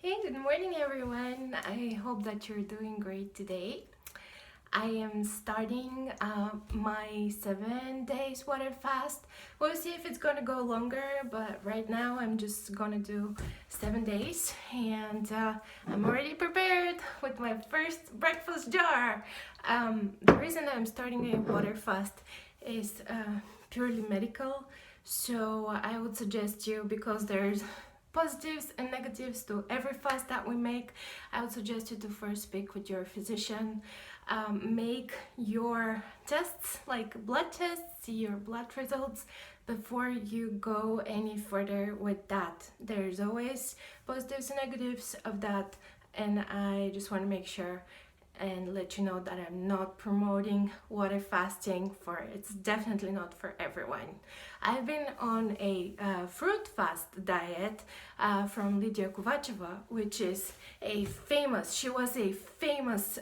Hey, good morning everyone. I hope that you're doing great today. I am starting my 7 days water fast. We'll see if it's gonna go longer, but right now I'm just gonna do 7 days, and I'm already prepared with my first breakfast jar. The reason I'm starting a water fast is purely medical, so I would suggest you, because there's positives and negatives to every fast that we make, I would suggest you to first speak with your physician. Make your tests, like blood tests, see your blood results before you go any further with that. There's always positives and negatives of that, and I just want to make sure and let you know that I'm not promoting water fasting, for it's definitely not for everyone. I've been on a fruit fast diet from Lydia Kovacheva, which is she was a famous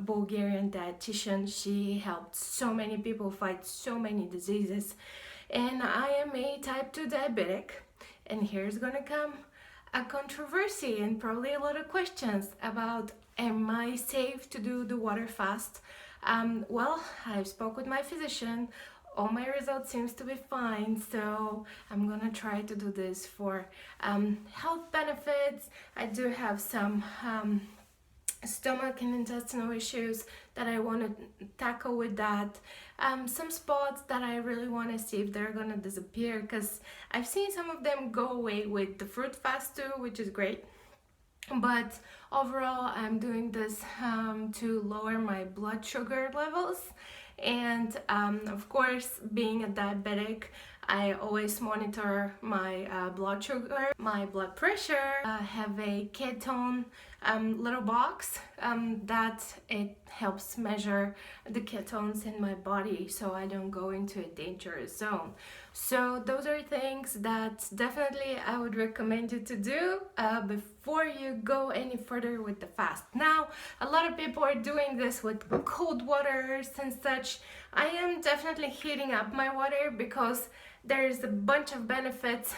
Bulgarian dietitian. She helped so many people fight so many diseases, and I am a type 2 diabetic, and here's gonna come a controversy and probably a lot of questions about, am I safe to do the water fast? Well, I spoke with my physician. All my results seems to be fine, so I'm gonna try to do this for health benefits. I do have some stomach and intestinal issues that I want to tackle with that. Some spots that I really want to see if they're gonna disappear, because I've seen some of them go away with the fruit fast too, which is great. But overall, I'm doing this to lower my blood sugar levels, and of course, being a diabetic, I always monitor my blood sugar, my blood pressure. I have a ketone little box that it helps measure the ketones in my body, so I don't go into a dangerous zone. So those are things that definitely I would recommend you to do before you go any further with the fast. Now, a lot of people are doing this with cold waters and such. I am definitely heating up my water because there's a bunch of benefits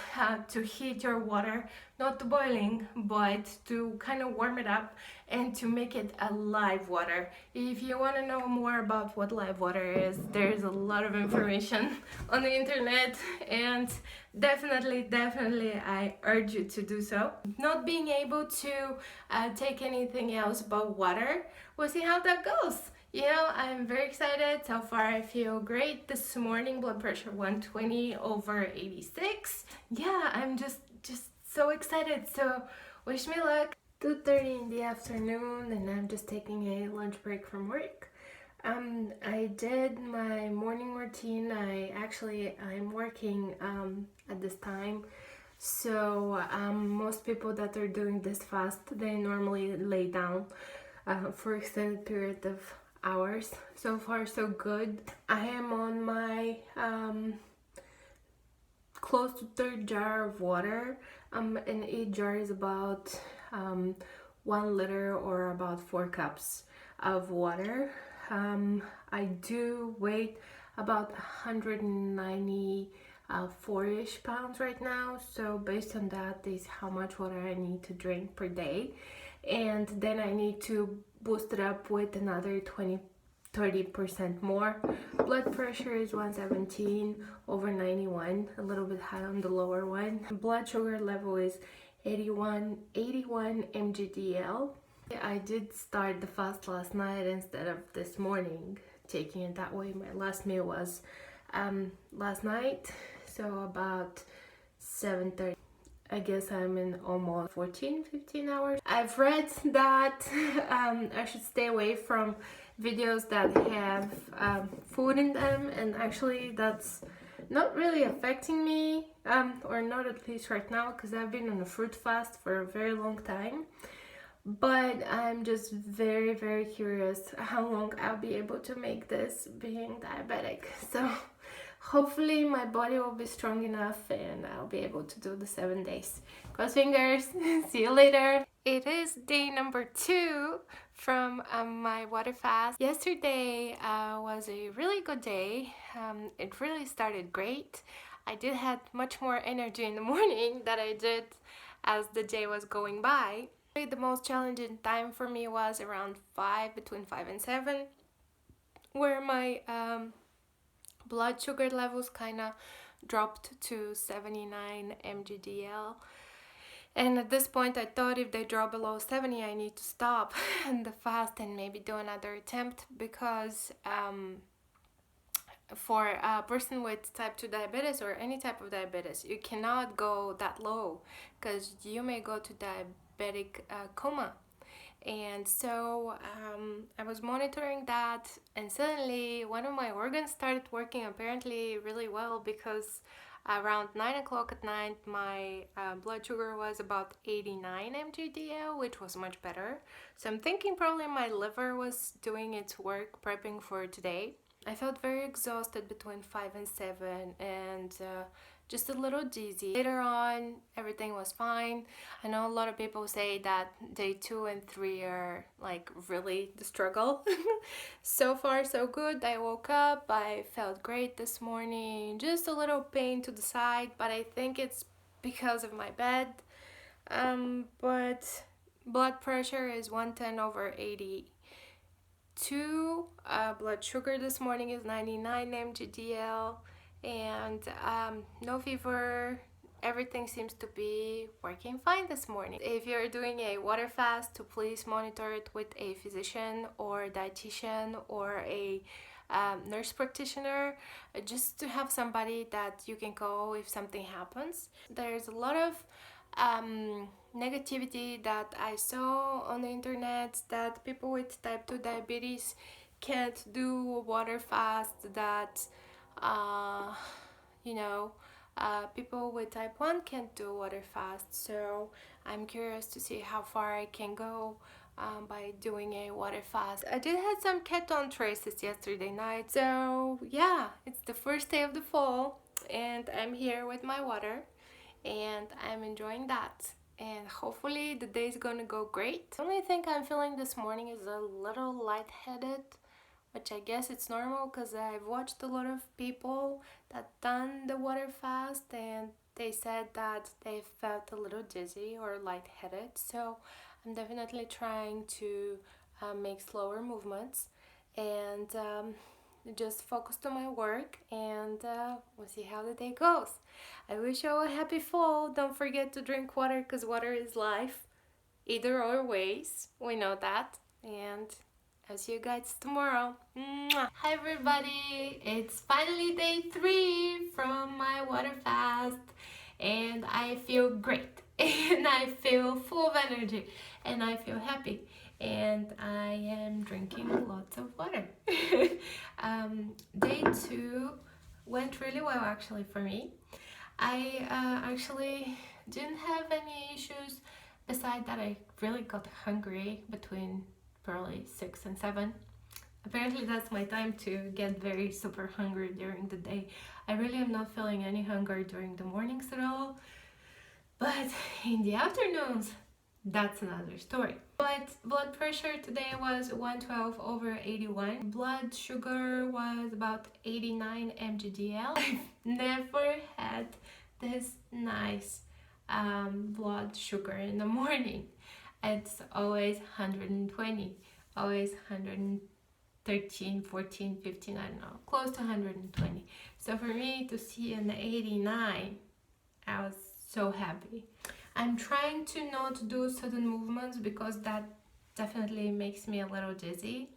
to heat your water, not to boiling, but to kind of warm it up and to make it a live water. If you want to know more about what live water is, there's a lot of information on the internet, and definitely I urge you to do so. Not being able to take anything else but water, we'll see how that goes. You know, I'm very excited. So far, I feel great. This morning, blood pressure 120/86. Yeah, I'm just so excited. So wish me luck. 2:30 in the afternoon, and I'm just taking a lunch break from work. I did my morning routine. I'm working at this time. So most people that are doing this fast, they normally lay down for extended period of hours. So far so good. I am on my close to third jar of water, and each jar is about 1 liter or about 4 cups of water. I do weigh about 194-ish pounds right now, so based on that is how much water I need to drink per day, and then I need to boost it up with another 30% more. Blood pressure is 117/91, a little bit high on the lower one. Blood sugar level is 81 mgdl. I did start the fast last night instead of this morning, taking it that way. My last meal was last night, so about 7:30. I guess I'm in almost 14-15 hours. I've read that I should stay away from videos that have food in them, and actually that's not really affecting me, or not at least right now, because I've been on a fruit fast for a very long time. But I'm just very curious how long I'll be able to make this, being diabetic. So hopefully my body will be strong enough and I'll be able to do the 7 days. Cross fingers. See you later. It is day number 2 from my water fast. Yesterday was a really good day. It really started great. I did have much more energy in the morning than I did as the day was going by. The most challenging time for me was around 5, between 5 and 7, where my blood sugar levels kind of dropped to 79 mgdl. And at this point, I thought if they drop below 70, I need to stop the fast and maybe do another attempt, because for a person with type 2 diabetes or any type of diabetes, you cannot go that low because you may go to diabetic coma. And so I was monitoring that, and suddenly one of my organs started working apparently really well, because around 9 o'clock at night my blood sugar was about 89 mgdl, which was much better. So I'm thinking probably my liver was doing its work prepping for today. I felt very exhausted between 5 and 7, and just a little dizzy. Later on, everything was fine. I know a lot of people say that day 2 and 3 are like really the struggle. So far, so good. I woke up, I felt great this morning. Just a little pain to the side, but I think it's because of my bed. But blood pressure is 110/80. Blood sugar this morning is 99 mgdl, and no fever. Everything seems to be working fine this morning. If you're doing a water fast, to please monitor it with a physician or dietitian or a nurse practitioner, just to have somebody that you can call if something happens. There's a lot of negativity that I saw on the internet, that people with type 2 diabetes can't do a water fast, that people with type 1 can't do water fast. So I'm curious to see how far I can go by doing a water fast. I did have some ketone traces yesterday night, so yeah, it's the first day of the fall and I'm here with my water and I'm enjoying that, and hopefully the day is gonna go great. The only thing I'm feeling this morning is a little lightheaded, which I guess it's normal because I've watched a lot of people that done the water fast and they said that they felt a little dizzy or lightheaded. So I'm definitely trying to make slower movements and just focus on my work, and we'll see how the day goes. I wish you all a happy fall. Don't forget to drink water because water is life. Either or ways, we know that. And I'll see you guys tomorrow. Mwah. Hi everybody, it's finally day 3 from my water fast and I feel great and I feel full of energy and I feel happy and I am drinking lots of water. Day 2 went really well actually for me. I actually didn't have any issues besides that I really got hungry between probably 6 and 7. Apparently that's my time to get very super hungry during the day. I really am not feeling any hunger during the mornings at all, but in the afternoons, that's another story. But blood pressure today was 112/81. Blood sugar was about 89 mgdl. I've never had this nice blood sugar in the morning. It's always 120, always 113, 14, 15, I don't know, close to 120. So for me to see an 89, I was so happy. I'm trying to not do sudden movements because that definitely makes me a little dizzy.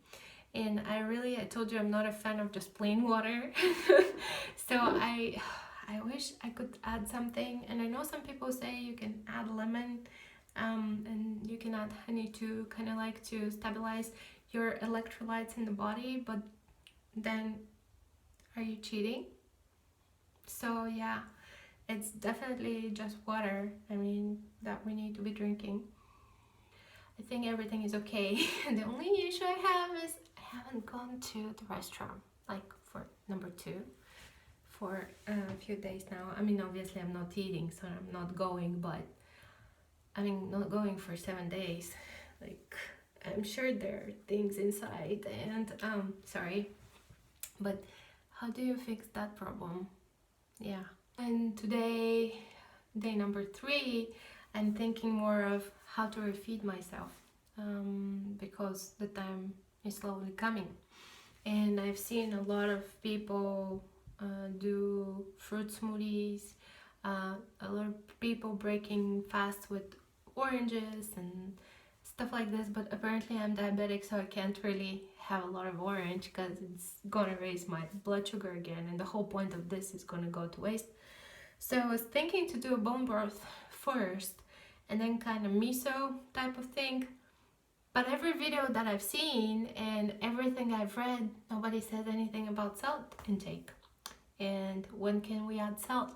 And I told you I'm not a fan of just plain water. So I wish I could add something. And I know some people say you can add lemon and you can add honey to kind of like to stabilize your electrolytes in the body, but then are you cheating? So yeah, it's definitely just water, that we need to be drinking. I think everything is okay. The only issue I have is I haven't gone to the restaurant like for number 2 for a few days now. Obviously I'm not eating, so I'm not going, but not going for 7 days. Like, I'm sure there are things inside and sorry, but how do you fix that problem? Yeah. And today, day number 3, I'm thinking more of how to refeed myself, because the time is slowly coming. And I've seen a lot of people do fruit smoothies, a lot of people breaking fast with oranges and stuff like this, but apparently I'm diabetic, so I can't really have a lot of orange because it's gonna raise my blood sugar again, and the whole point of this is gonna go to waste. So I was thinking to do a bone broth first and then kind of miso type of thing. But every video that I've seen and everything I've read, nobody says anything about salt intake. And when can we add salt?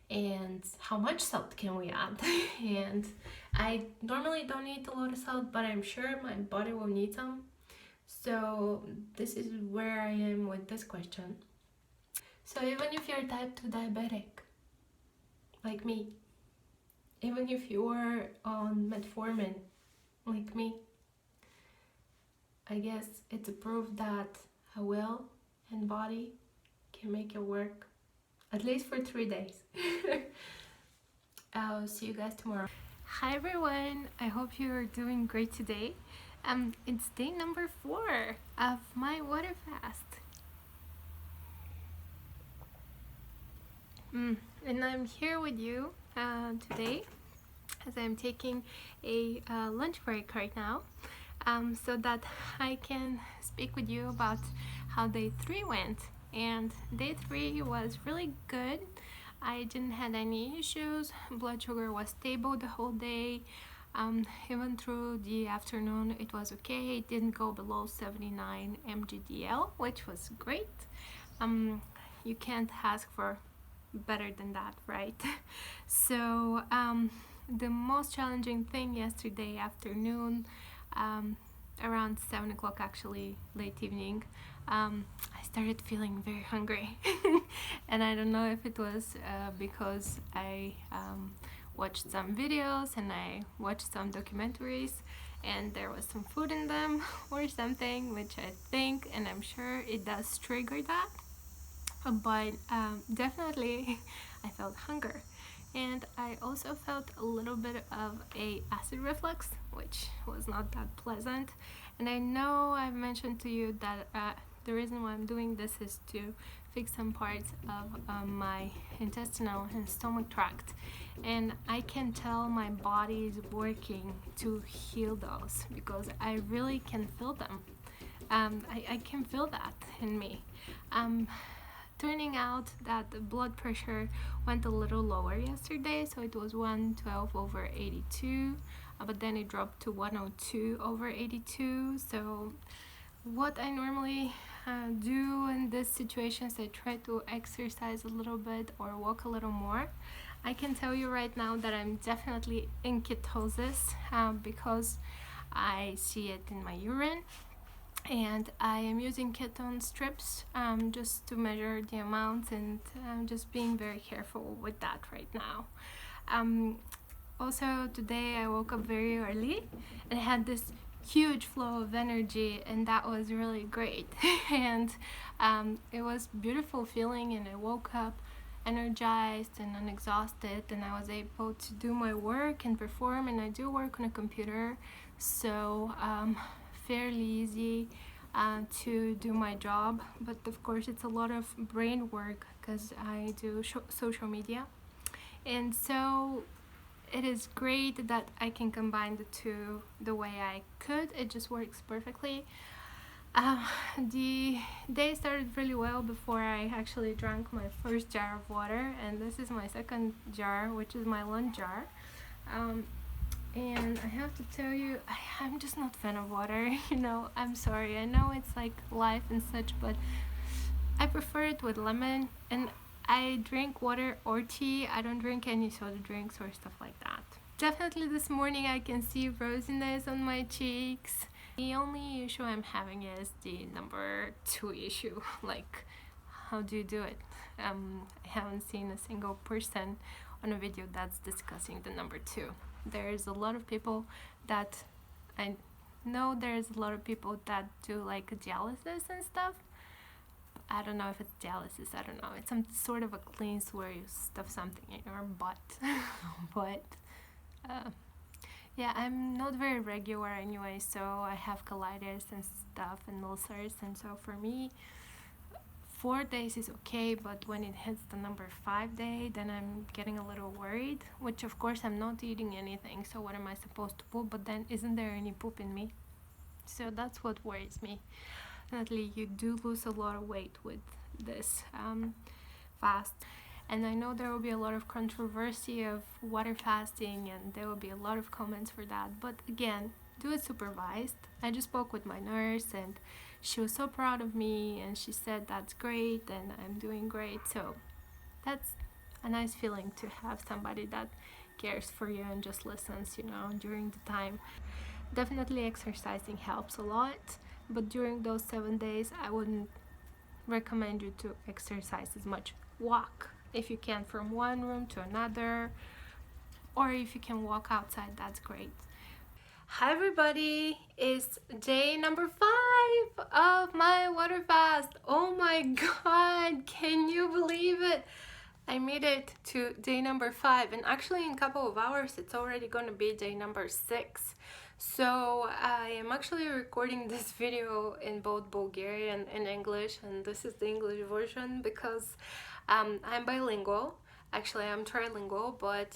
And how much salt can we add? And I normally don't eat a lot of salt, but I'm sure my body will need some. So this is where I am with this question. So even if you're type 2 diabetic, like me, even if you're on metformin, like me, I guess it's a proof that a will and body can make it work, at least for 3 days. I'll see you guys tomorrow. Hi everyone, I hope you're doing great today. It's day number 4 of my water fast. And I'm here with you today as I'm taking a lunch break right now, so that I can speak with you about how day 3 went. And day 3 was really good. I didn't have any issues. Blood sugar was stable the whole day. Even through the afternoon it was okay. It didn't go below 79 mg/dL, which was great. You can't ask for better than that, right? So the most challenging thing yesterday afternoon, around 7 o'clock, actually late evening, I started feeling very hungry. And I don't know if it was because I watched some videos and I watched some documentaries and there was some food in them or something, which I think and I'm sure it does trigger that. But definitely I felt hunger, and I also felt a little bit of a acid reflux, which was not that pleasant. And I know I've mentioned to you that the reason why I'm doing this is to fix some parts of my intestinal and stomach tract, and I can tell my body is working to heal those because I really can feel them. I can feel that in me. Turning out that the blood pressure went a little lower yesterday, so it was 112/82, but then it dropped to 102/82. So what I normally do in this situation is I try to exercise a little bit or walk a little more. I can tell you right now that I'm definitely in ketosis because I see it in my urine. And I am using ketone strips just to measure the amounts, and I'm just being very careful with that right now. Also today I woke up very early and I had this huge flow of energy, and that was really great. And it was beautiful feeling, and I woke up energized and unexhausted, and I was able to do my work and perform. And I do work on a computer, so fairly easy to do my job, but of course it's a lot of brain work because I do social media. And so it is great that I can combine the two the way I could. It just works perfectly. The day started really well before I actually drank my first jar of water, and this is my second jar, which is my lunch jar. And I have to tell you, I'm just not a fan of water. I'm sorry, I know it's like life and such, but I prefer it with lemon, and I drink water or tea. I don't drink any soda drinks or stuff like that. Definitely this morning I can see rosiness on my cheeks. The only issue I'm having is the number 2 issue. Like, how do you do it? I haven't seen a single person on a video that's discussing the number 2. There's a lot of people that I know there's a lot of people that do like dialysis and stuff. I don't know if it's dialysis, I don't know. It's some sort of a cleanse where you stuff something in your butt. But Yeah, I'm not very regular anyway, so I have colitis and stuff and ulcers, and so for me, 4 days is okay, but when it hits the number 5 day, then I'm getting a little worried, which of course I'm not eating anything, so what am I supposed to poop? But then isn't there any poop in me? So that's what worries me. Definitely, you do lose a lot of weight with this fast. And I know there will be a lot of controversy of water fasting, and there will be a lot of comments for that. But again, do it supervised. I just spoke with my nurse, and she was so proud of me, and she said that's great, and I'm doing great. So that's a nice feeling to have somebody that cares for you and just listens, during the time. Definitely exercising helps a lot, but during those 7 days, I wouldn't recommend you to exercise as much. Walk if you can from one room to another, or if you can walk outside, that's great. Hi everybody, it's day number 5 of my water fast. Oh my god, can you believe it? I made it to day number 5, and actually in a couple of hours it's already gonna be day number 6. So I am actually recording this video in both Bulgarian and English, and this is the English version because I'm bilingual. Actually, I'm trilingual, but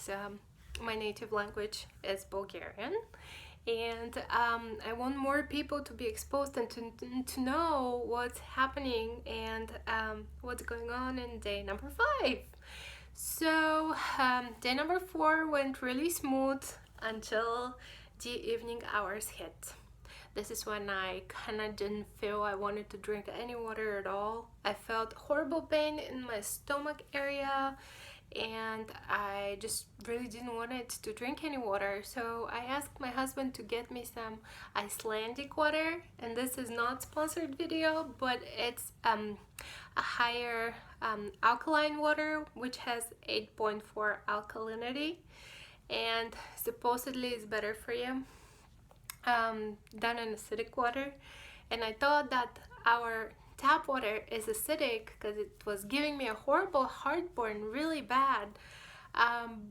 my native language is Bulgarian. And I want more people to be exposed and to know what's happening and what's going on in day number 5. So day number 4 went really smooth until the evening hours hit. This is when I kind of didn't feel I wanted to drink any water at all. I felt horrible pain in my stomach area, and I just really didn't want it to drink any water. So I asked my husband to get me some Icelandic water, and this is not sponsored video, but it's a higher alkaline water which has 8.4 alkalinity, and supposedly is better for you than an acidic water. And I thought that our tap water is acidic because it was giving me a horrible heartburn really bad,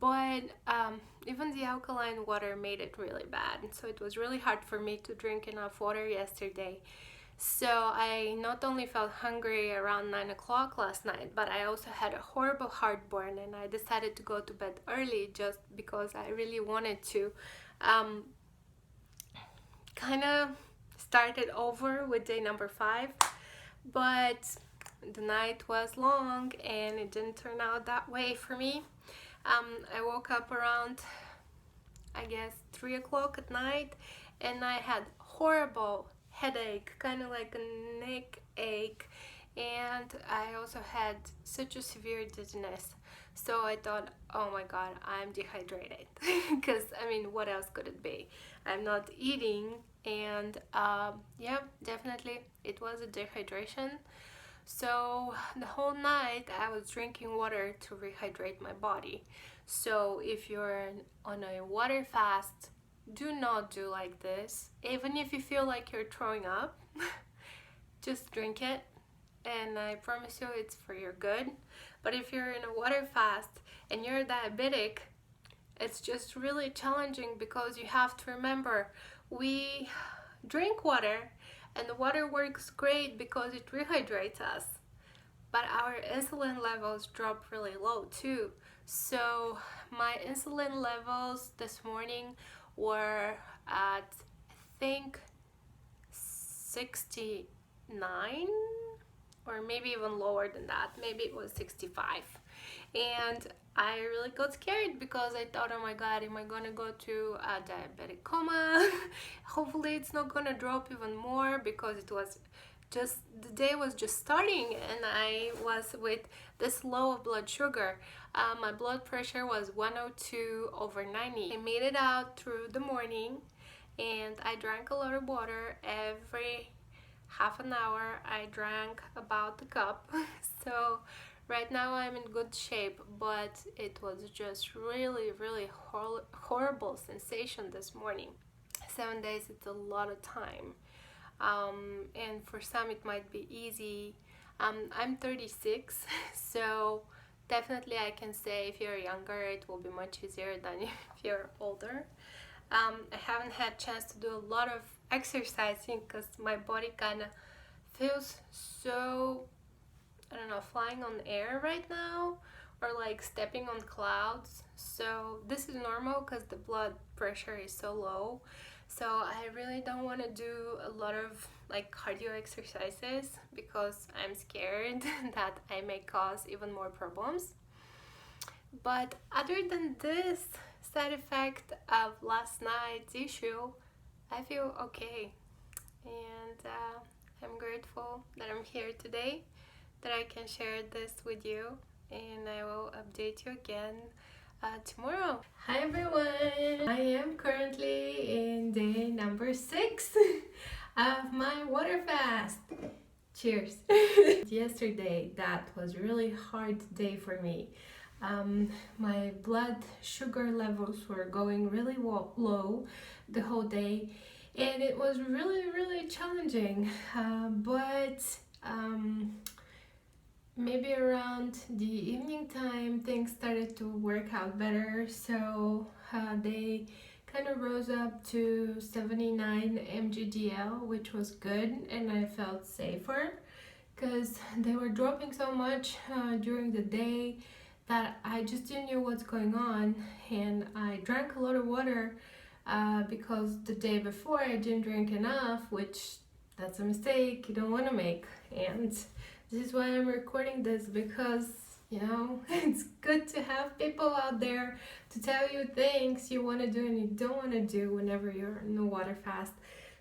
but even the alkaline water made it really bad, so it was really hard for me to drink enough water yesterday. So I not only felt hungry around 9 o'clock last night, but I also had a horrible heartburn, and I decided to go to bed early just because I really wanted to kind of started over with day number 5, but the night was long and it didn't turn out that way for me. I woke up around, I guess, 3 o'clock at night, and I had horrible headache, kind of like a neck ache, and I also had such a severe dizziness. So I thought, oh my god, I'm dehydrated. Because I mean, what else could it be? I'm not eating, and yeah, definitely it was a dehydration. So the whole night I was drinking water to rehydrate my body. So if you're on a water fast, do not do like this. Even if you feel like you're throwing up, just drink it, and I promise you it's for your good. But if you're in a water fast and you're diabetic, it's just really challenging, because you have to remember, we drink water and the water works great because it rehydrates us, but our insulin levels drop really low too. So my insulin levels this morning were at, I think, 69, or maybe even lower than that. Maybe it was 65. And I really got scared because I thought, oh my god, am I gonna go to a diabetic coma? Hopefully it's not gonna drop even more, because it was just, the day was just starting and I was with this low of blood sugar. My blood pressure was 102/90. I made it out through the morning, and I drank a lot of water. Every half an hour I drank about a cup. So right now I'm in good shape, but it was just really horrible sensation this morning. 7 days, it's a lot of time, and for some it might be easy. I'm 36, so definitely I can say if you're younger it will be much easier than if you're older. I haven't had a chance to do a lot of exercising because my body kind of feels so, I don't know, flying on air right now, or like stepping on clouds. So this is normal because the blood pressure is so low. So I really don't want to do a lot of like cardio exercises because I'm scared that I may cause even more problems. But other than this side effect of last night's issue, I feel okay. And I'm grateful that I'm here today, that I can share this with you, and I will update you again tomorrow. Hi everyone! I am currently in day number 6 of my water fast. Cheers! Yesterday, that was a really hard day for me. My blood sugar levels were going really low the whole day, and it was really challenging, but maybe around the evening time things started to work out better, so they kind of rose up to 79 mgdl, which was good, and I felt safer because they were dropping so much during the day that I just didn't know what's going on. And I drank a lot of water because the day before I didn't drink enough, which that's a mistake you don't want to make. And this is why I'm recording this, because you know it's good to have people out there to tell you things you want to do and you don't want to do whenever you're in a water fast.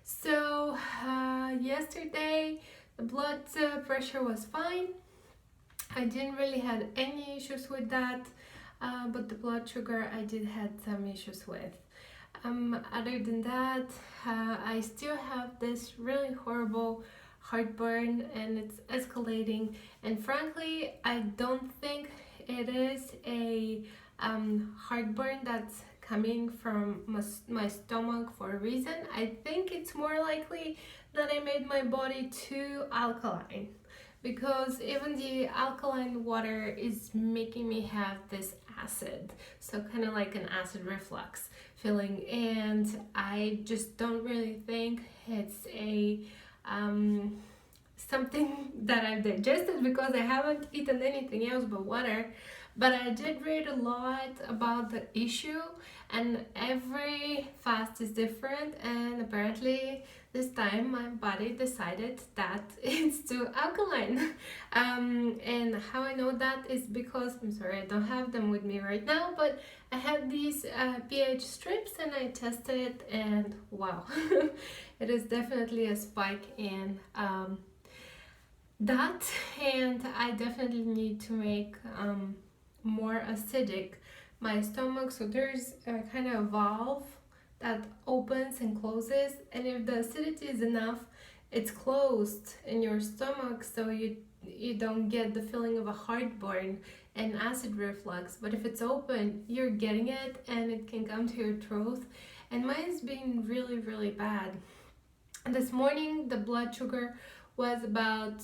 So yesterday the blood pressure was fine. I didn't really have any issues with that, but the blood sugar I did had some issues with. Other than that, I still have this really horrible heartburn, and it's escalating, and frankly I don't think it is a heartburn that's coming from my stomach for a reason. I think it's more likely that I made my body too alkaline, because even the alkaline water is making me have this acid, so kind of like an acid reflux feeling, and I just don't really think it's a something that I've digested, because I haven't eaten anything else but water. But I did read a lot about the issue, and every fast is different, and apparently this time my body decided that it's too alkaline. And how I know that is because, I'm sorry I don't have them with me right now, but I had these pH strips and I tested it, and wow, it is definitely a spike in that, and I definitely need to make more acidic my stomach. So there's a kind of valve that opens and closes, and if the acidity is enough, it's closed in your stomach, so you don't get the feeling of a heartburn and acid reflux. But if it's open, you're getting it, and it can come to your throat, and mine's been really bad. And this morning the blood sugar was about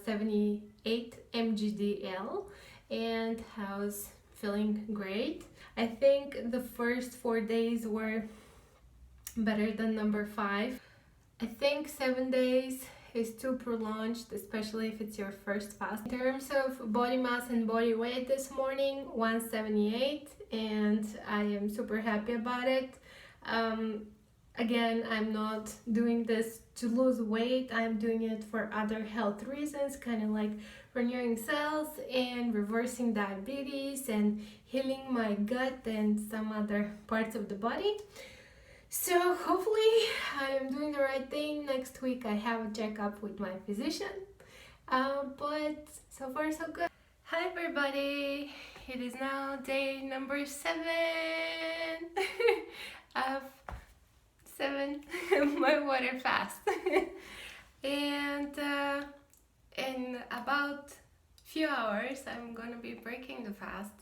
78 mgdl, and I was feeling great. I think the first 4 days were better than number 5. I think 7 days is too prolonged, especially if it's your first fast. In terms of body mass and body weight this morning, 178, and I am super happy about it. Again, I'm not doing this to lose weight. I'm doing it for other health reasons, kind of like renewing cells and reversing diabetes and healing my gut and some other parts of the body. So hopefully I am doing the right thing. Next week I have a checkup with my physician, but so far so good. Hi everybody, it is now day number 7 of 7 my water fast. And in about few hours I'm gonna be breaking the fast,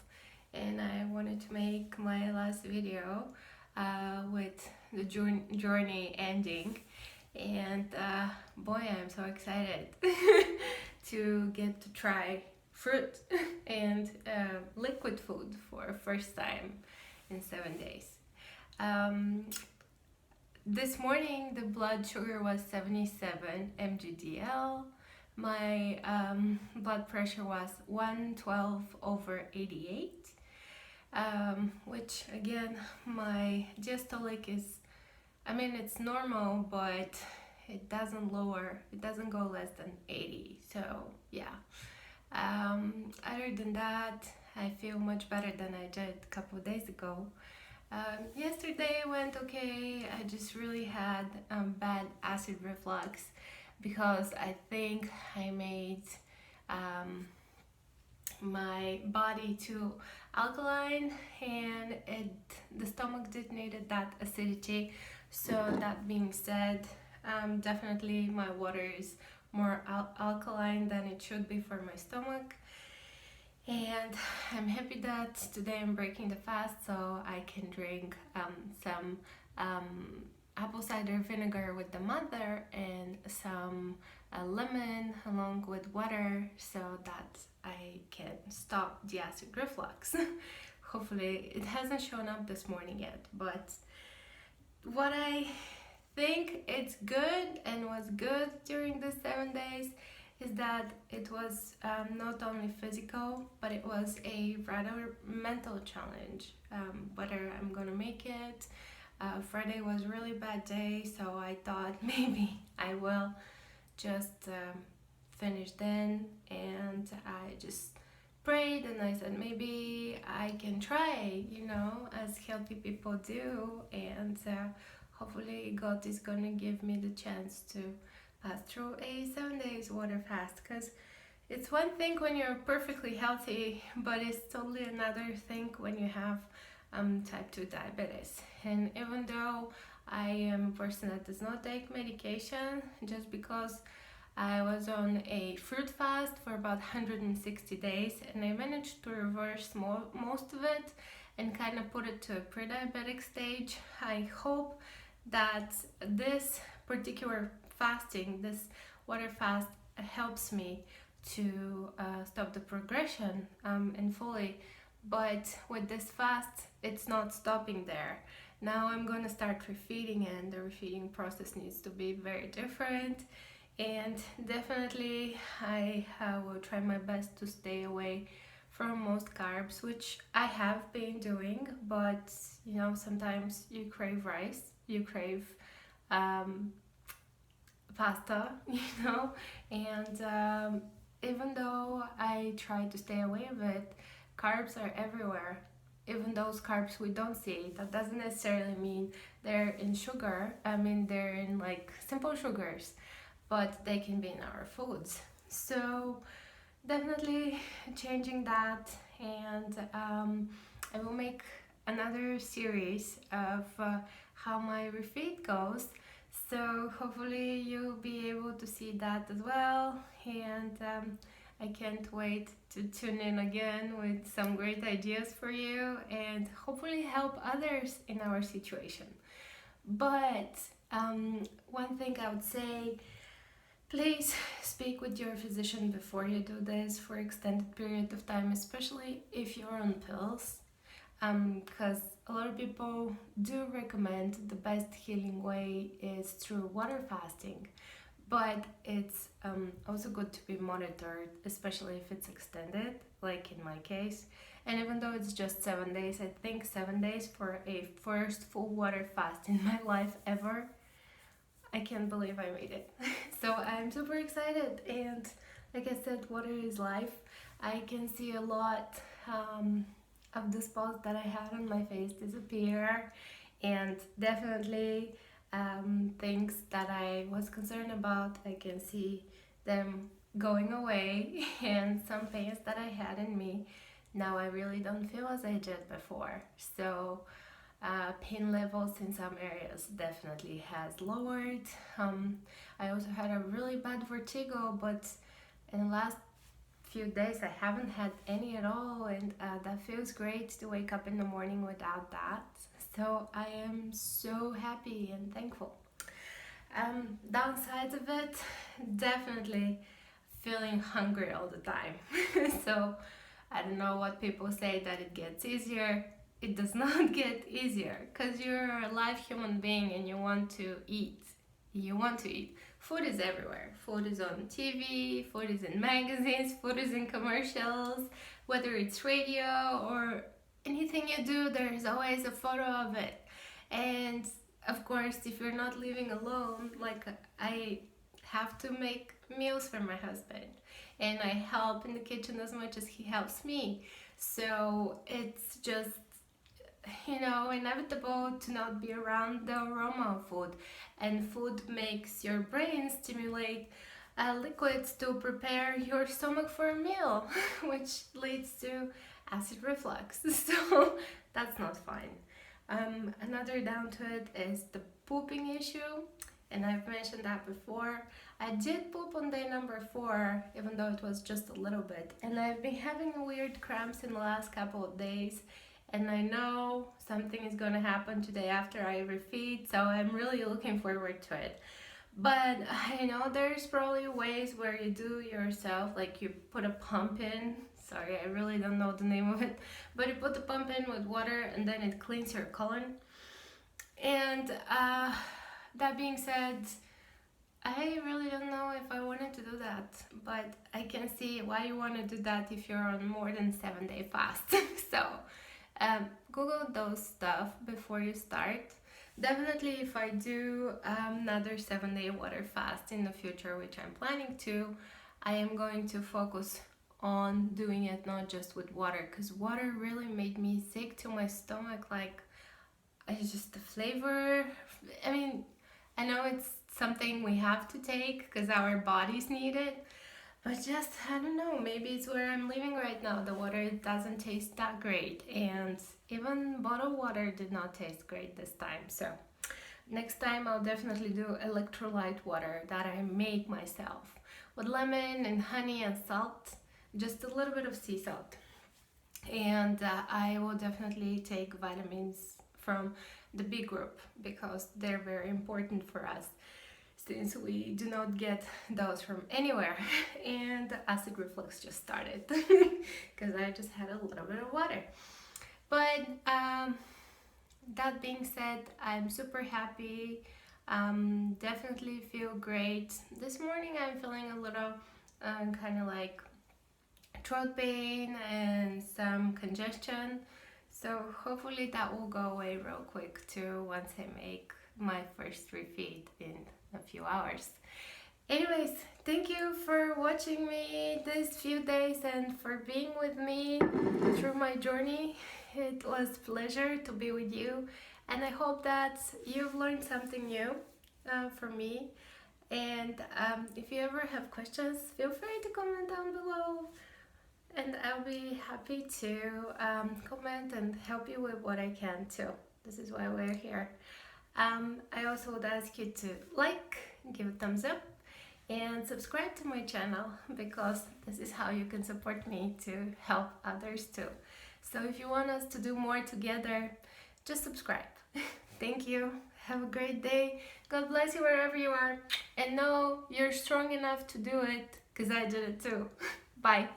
and I wanted to make my last video with the journey ending, and boy, I'm so excited to get to try fruit and liquid food for first time in 7 days. Um, this morning the blood sugar was 77 mg/dl. My blood pressure was 112 over 88, which again, my diastolic is, I mean, it's normal, but it doesn't go less than 80. So yeah. Other than that, I feel much better than I did a couple of days ago. Yesterday went okay. I just really had bad acid reflux because I think I made my body too alkaline, and the stomach just needed that acidity. So that being said, definitely my water is more alkaline than it should be for my stomach, and I'm happy that today I'm breaking the fast so I can drink some apple cider vinegar with the mother and some lemon along with water so that I can stop the acid reflux. Hopefully it hasn't shown up this morning yet, but what I think it's good and was good during the 7 days is that it was not only physical, but it was a rather mental challenge, whether I'm gonna make it. Friday was a really bad day, so I thought maybe I will just finish then, and I just prayed and I said maybe I can try, as healthy people do, and hopefully God is gonna give me the chance to pass through a 7 days water fast, because it's one thing when you're perfectly healthy, but it's totally another thing when you have type 2 diabetes. And even though I am a person that does not take medication, just because I was on a fruit fast for about 160 days and I managed to reverse most of it and kind of put it to a pre-diabetic stage, I hope that this particular fasting, this water fast, helps me to stop the progression and fully. But with this fast, it's not stopping there. Now I'm going to start refeeding, and the refeeding process needs to be very different. And definitely I will try my best to stay away from most carbs, which I have been doing, but sometimes you crave rice, you crave pasta, and even though I try to stay away of it, carbs are everywhere. Even those carbs we don't see, that doesn't necessarily mean they're in sugar. I mean, they're in like simple sugars, but they can be in our foods. So definitely changing that, and I will make another series of how my refeed goes. So hopefully you'll be able to see that as well, and I can't wait to tune in again with some great ideas for you and hopefully help others in our situation. But one thing I would say, please speak with your physician before you do this for extended period of time, especially if you're on pills, because a lot of people do recommend the best healing way is through water fasting, but it's also good to be monitored, especially if it's extended, like in my case. And even though it's just 7 days, I think 7 days for a first full water fast in my life ever, I can't believe I made it. So I'm super excited, and like I said, water is life. I can see a lot of the spots that I had on my face disappear, and definitely things that I was concerned about, I can see them going away, and some pains that I had in me, now I really don't feel as I did before. So pain levels in some areas definitely has lowered. I also had a really bad vertigo, but in the last few days I haven't had any at all, and that feels great to wake up in the morning without that. So I am so happy and thankful. Downsides of it, definitely feeling hungry all the time. So I don't know what people say that it gets easier. it does not get easier because you're a live human being and you want to eat. You want to eat. Food is everywhere. Food is on TV, food is in magazines, food is in commercials, whether it's radio or anything you do, there's always a photo of it. And of course, if you're not living alone, like I have to make meals for my husband and I help in the kitchen as much as he helps me. So it's just, inevitable to not be around the aroma of food. And food makes your brain stimulate liquids to prepare your stomach for a meal, which leads to acid reflux. So that's not fine. Another down to it is the pooping issue, and I've mentioned that before. I did poop on day number 4, even though it was just a little bit, and I've been having weird cramps in the last couple of days, and I know something is going to happen today after I refeed, so I'm really looking forward to it. But I know there's probably ways where you do yourself, like you put a pump in. Sorry, I really don't know the name of it, but you put the pump in with water and then it cleans your colon. And that being said, I really don't know if I wanted to do that, but I can see why you want to do that if you're on more than 7-day fast. So Google those stuff before you start. Definitely if I do another 7-day water fast in the future, which I'm planning to, I am going to focus on doing it not just with water, because water really made me sick to my stomach. Like, it's just the flavor. I mean, I know it's something we have to take because our bodies need it, but just, I don't know, maybe it's where I'm living right now. The water doesn't taste that great, and even bottled water did not taste great this time. So next time I'll definitely do electrolyte water that I make myself with lemon and honey and salt, just a little bit of sea salt. And I will definitely take vitamins from the B group because they're very important for us, since we do not get those from anywhere. And acid reflux just started because I just had a little bit of water. But that being said, I'm super happy. Definitely feel great. This morning I'm feeling a little kind of like throat pain and some congestion. So hopefully that will go away real quick too once I make my first refeed in a few hours. Anyways, thank you for watching me these few days and for being with me through my journey. It was a pleasure to be with you, and I hope that you've learned something new from me. And if you ever have questions, feel free to comment down below, and I'll be happy to comment and help you with what I can too. This is why we're here. I also would ask you to like, give a thumbs up, and subscribe to my channel, because this is how you can support me to help others too. So if you want us to do more together, just subscribe. Thank you. Have a great day. God bless you wherever you are. And know you're strong enough to do it, because I did it too. Bye.